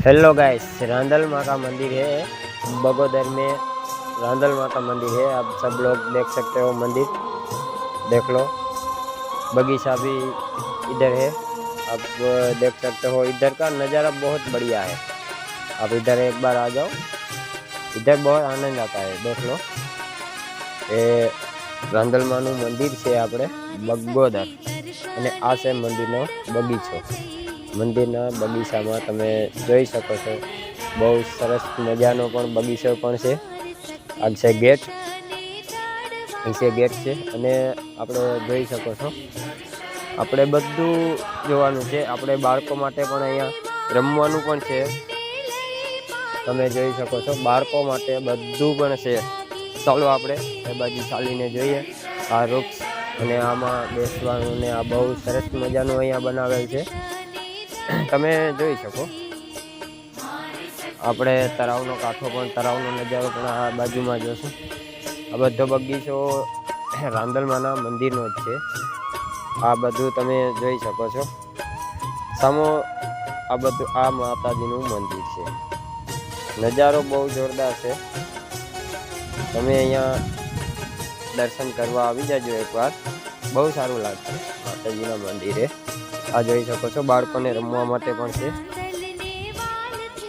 Hello guys, Randal माँ का मंदिर है बगोदर में। रांदल माँ का मंदिर है, आप सब लोग देख सकते हो। मंदिर देख लो, बगीचा भी इधर है, आप देख सकते हो। इधर का नज़ारा बहुत बढ़िया है, आप इधर एक बार आ जाओ, इधर बहुत आनंद आता है। देख लो, ये रांदल माँ નું મંદિર છે આપણે બગોદર, અને આ છે મંદિરનો બગીચો। મંદિરના બગીચામાં તમે જોઈ શકો છો, બહુ સરસ મજાનો પણ બગીચો પણ છે। આ છે ગેટ, નીચે ગેટ છે, અને આપણે જોઈ શકો છો, આપણે બધું જોવાનું છે। આપણે બાળકો માટે પણ અહીંયા રમવાનું પણ છે, તમે જોઈ શકો છો। બાળકો માટે બધું પણ છે। ચાલો આપણે એ બાજુ ચાલીને જોઈએ। આ વૃક્ષ અને આમાં બેસવાનું ને આ બહુ સરસ મજાનું અહીંયા બનાવેલ છે, તમે જોઈ શકો। આપણે તળાવનો કાંઠો પણ, તળાવનો નજારો પણ આ બાજુમાં જોશું। આ બધો બગીચો રાંદલમાના મંદિરનો જ છે। આ બધું તમે જોઈ શકો છો સામો। આ બધું આ માતાજીનું મંદિર છે, નજારો બહુ જોરદાર છે। તમે અહીંયા દર્શન કરવા આવી જાજો એકવાર, બહુ સારું લાગશે માતાજીના મંદિરે। આ જોઈ શકો છો, બાળકોને રમવા માટે પણ છે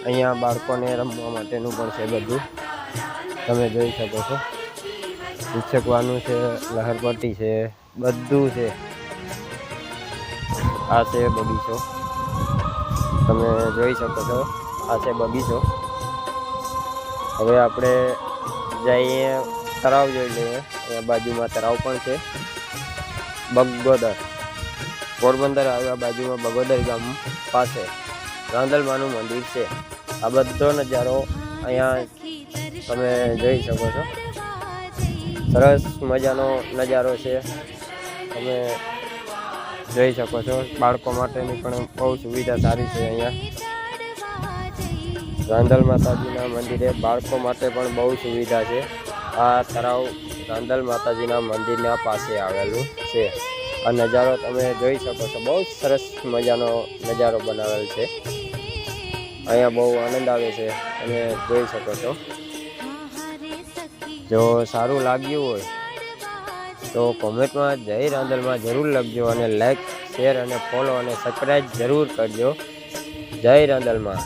અહીંયા। બાળકોને રમવા માટેનું પણ છે બધું, તમે જોઈ શકો છો। ઉછકવાનું છે, લહરપટ્ટી છે, બધું છે। આ છે બગીચો, તમે જોઈ શકો છો। આ છે બગીચો। હવે આપણે જઈએ તળાવ જોઈ લઈએ। અહીંયા બાજુમાં તળાવ પણ છે બગોદર, પોરબંદર આવ્યા બાજુમાં બગોદર ગામ પાસે રાંદલમાનું મંદિર છે। આ બધો નજારો અહીંયા તમે જોઈ શકો છો, સરસ મજાનો નજારો છે, તમે જોઈ શકો છો। બાળકો માટેની પણ બહુ સુવિધા સારી છે અહીંયા રાંદલ માતાજીના મંદિરે। બાળકો માટે પણ બહુ સુવિધા છે। આ તળાવ રાંદલ માતાજીના મંદિરના પાસે આવેલું છે। આ નજારો તમે જોઈ શકો છો, બહુ સરસ મજાનો નજારો બનાવેલ છે। અહીંયા બહુ આનંદ આવે છે, તમે જોઈ શકો છો। જો સારું લાગ્યું હોય તો કોમેન્ટમાં જય રાંદલમાં જરૂર લખજો, અને લાઈક, શેર અને ફોલો અને સબસ્ક્રાઈબ જરૂર કરજો। જય રાંદલમાં।